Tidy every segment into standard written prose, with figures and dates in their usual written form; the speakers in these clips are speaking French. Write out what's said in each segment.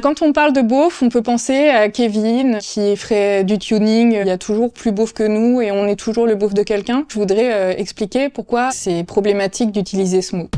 Quand on parle de beauf, on peut penser à Kevin qui ferait du tuning. Il y a toujours plus beauf que nous et on est toujours le beauf de quelqu'un. Je voudrais expliquer pourquoi c'est problématique d'utiliser ce mot.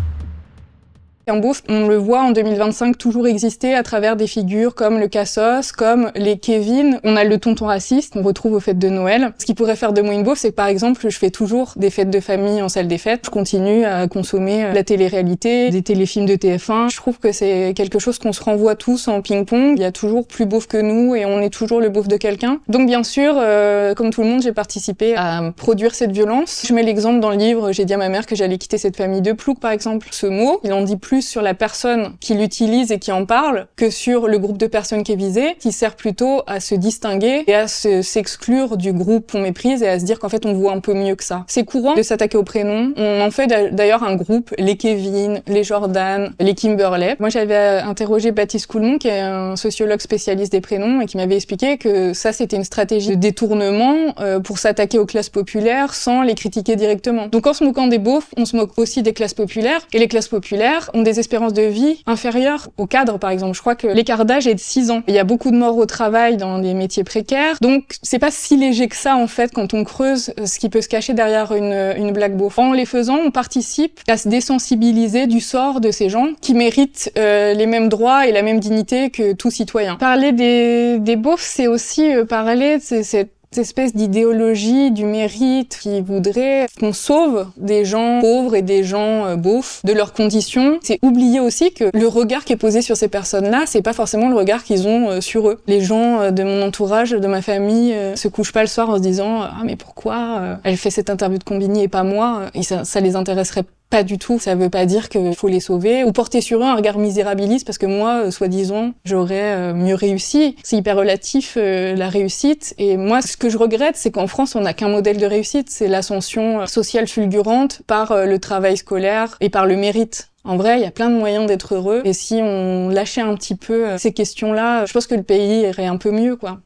Un beauf, on le voit en 2025 toujours exister à travers des figures comme le Cassos, comme les Kevin. On a le tonton raciste qu'on retrouve aux fêtes de Noël. Ce qui pourrait faire de moi une beauf, c'est que par exemple, je fais toujours des fêtes de famille en salle des fêtes. Je continue à consommer la télé-réalité, des téléfilms de TF1. Je trouve que c'est quelque chose qu'on se renvoie tous en ping-pong. Il y a toujours plus beauf que nous et on est toujours le beauf de quelqu'un. Donc bien sûr, comme tout le monde, j'ai participé à produire cette violence. Je mets l'exemple dans le livre, j'ai dit à ma mère que j'allais quitter cette famille de ploucs, par exemple. Ce mot, il en dit plus sur la personne qui l'utilise et qui en parle que sur le groupe de personnes qui est visé, qui sert plutôt à se distinguer et à s'exclure du groupe qu'on méprise et à se dire qu'en fait on voit un peu mieux que ça. C'est courant de s'attaquer aux prénoms. On en fait d'ailleurs un groupe, les Kevin, les Jordan, les Kimberley. Moi j'avais interrogé Baptiste Coulmont qui est un sociologue spécialiste des prénoms et qui m'avait expliqué que ça c'était une stratégie de détournement pour s'attaquer aux classes populaires sans les critiquer directement. Donc en se moquant des beaufs, on se moque aussi des classes populaires et les classes populaires ont des espérances de vie inférieures aux cadres, par exemple. Je crois que l'écart d'âge est de 6 ans. Il y a beaucoup de morts au travail dans des métiers précaires. Donc, c'est pas si léger que ça, en fait, quand on creuse ce qui peut se cacher derrière une blague beauf. En les faisant, on participe à se désensibiliser du sort de ces gens qui méritent les mêmes droits et la même dignité que tout citoyen. Parler des beaufs, c'est aussi parler de cette espèce d'idéologie du mérite qui voudrait qu'on sauve des gens pauvres et des gens beaufs de leurs conditions. C'est oublier aussi que le regard qui est posé sur ces personnes-là, c'est pas forcément le regard qu'ils ont sur eux. Les gens de mon entourage, de ma famille, se couchent pas le soir en se disant « Ah mais pourquoi elle fait cette interview de Combini et pas moi ?» Et ça les intéresserait pas du tout. Ça veut pas dire qu'il faut les sauver ou porter sur eux un regard misérabiliste parce que moi, soi-disant, j'aurais mieux réussi. C'est hyper relatif, la réussite. Et moi, ce que je regrette, c'est qu'en France, on n'a qu'un modèle de réussite. C'est l'ascension sociale fulgurante par le travail scolaire et par le mérite. En vrai, il y a plein de moyens d'être heureux. Et si on lâchait un petit peu ces questions-là, je pense que le pays irait un peu mieux, quoi.